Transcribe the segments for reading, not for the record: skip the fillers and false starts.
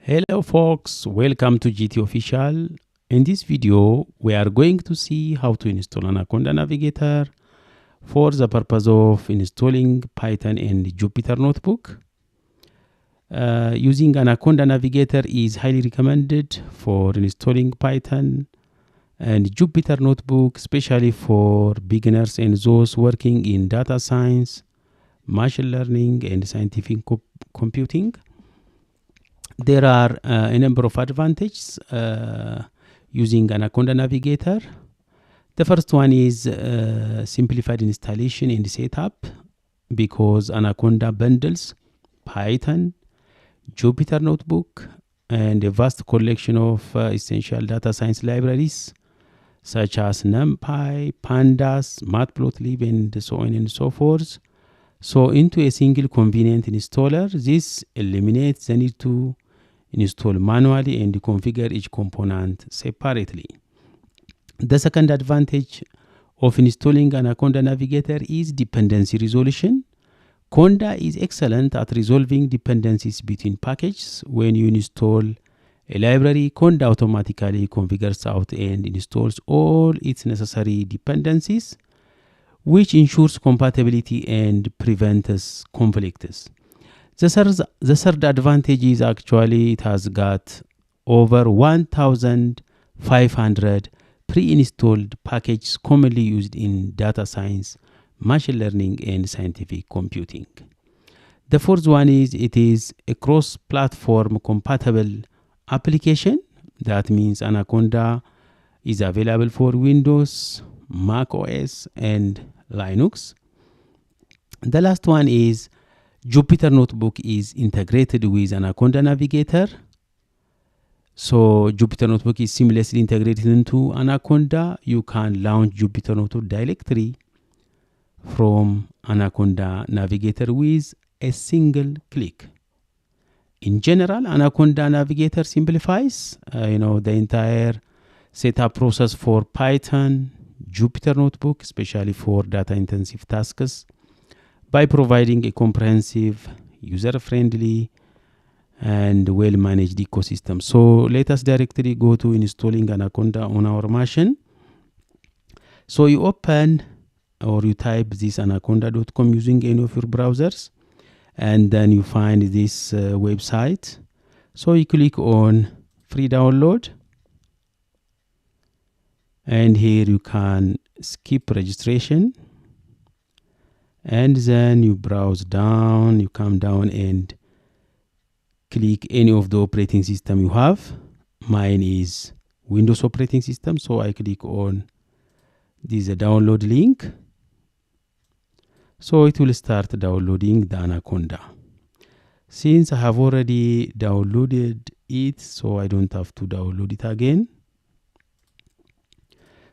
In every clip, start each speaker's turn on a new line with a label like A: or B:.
A: Hello folks, welcome to GT Official. In this video, we are going to see how to install Anaconda Navigator for the purpose of installing Python and Jupyter Notebook. Using Anaconda Navigator is highly recommended for installing Python and Jupyter Notebook, especially for beginners and those working in data science, machine learning, and scientific computing. There are a number of advantages using Anaconda Navigator. The first one is simplified installation and setup, because Anaconda bundles Python, Jupyter Notebook, and a vast collection of essential data science libraries such as NumPy, Pandas, Matplotlib, and so on and so forth. So into a single convenient installer, this eliminates the need to install manually and configure each component separately. The second advantage of installing Anaconda Navigator is dependency resolution. Conda is excellent at resolving dependencies between packages. When you install a library, Conda automatically configures out and installs all its necessary dependencies, which ensures compatibility and prevents conflicts. The third advantage is actually it has got over 1,500 pre-installed packages commonly used in data science, machine learning, and scientific computing. The fourth one is it is a cross-platform compatible application. That means Anaconda is available for Windows, Mac OS, and Linux. The last one is Jupyter Notebook is integrated with Anaconda Navigator. So Jupyter Notebook is seamlessly integrated into Anaconda. You can launch Jupyter Notebook directly from Anaconda Navigator with a single click. In general, Anaconda Navigator simplifies the entire setup process for Python, Jupyter Notebook, especially for data-intensive tasks, by providing a comprehensive, user-friendly, and well-managed ecosystem. So let us directly go to installing Anaconda on our machine. So you open or you type this anaconda.com using any of your browsers, and then you find this website. So you click on free download, and here you can skip registration, and then you browse down, you come down and click any of the operating system you have. Mine is Windows operating system, so I click on this download link. So it will start downloading the Anaconda. Since I have already downloaded it, so I don't have to download it again.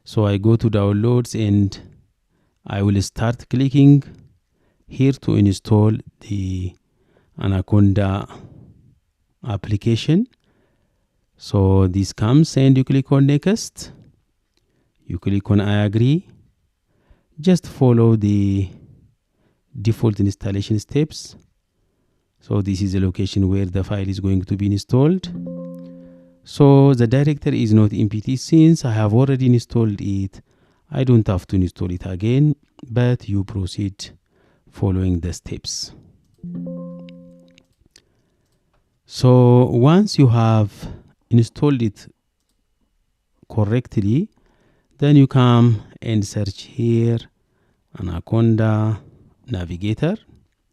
A: So I go to downloads and I will start clicking here to install the Anaconda application. So this comes and you click on next. You click on I agree. Just follow the default installation steps. So this is the location where the file is going to be installed. So the directory is not empty. Since I have already installed it, I don't have to install it again, but you proceed following the steps. So once you have installed it correctly, then you come and search here Anaconda Navigator.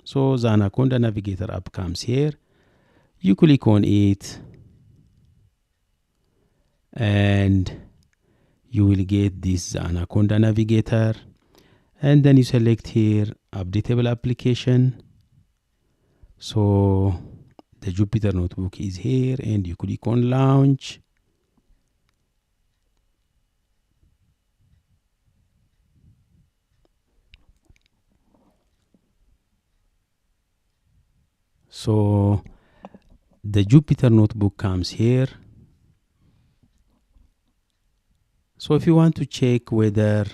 A: So the Anaconda Navigator app comes here. You click on it and you will get this Anaconda Navigator, and then you select here updatable application. So the Jupyter Notebook is here and you click on launch. So the Jupyter Notebook comes here. So if you want to check whether,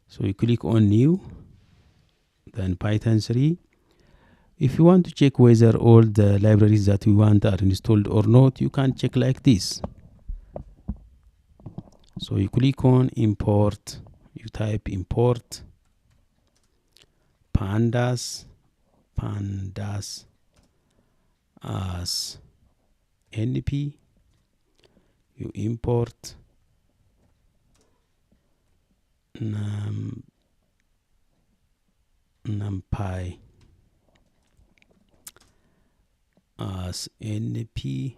A: so you click on new, then Python 3. If you want to check whether all the libraries that we want are installed or not, you can check like this. So you click on import, you type import pandas as np, you import numpy as np.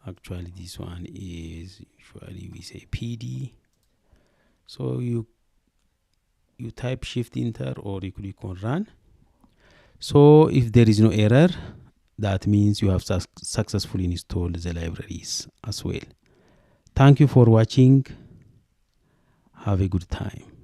A: Actually this one is usually we say pd. So you type shift enter or you click on run. So if there is no error, that means you have successfully installed the libraries as well. Thank you for watching. Have a good time.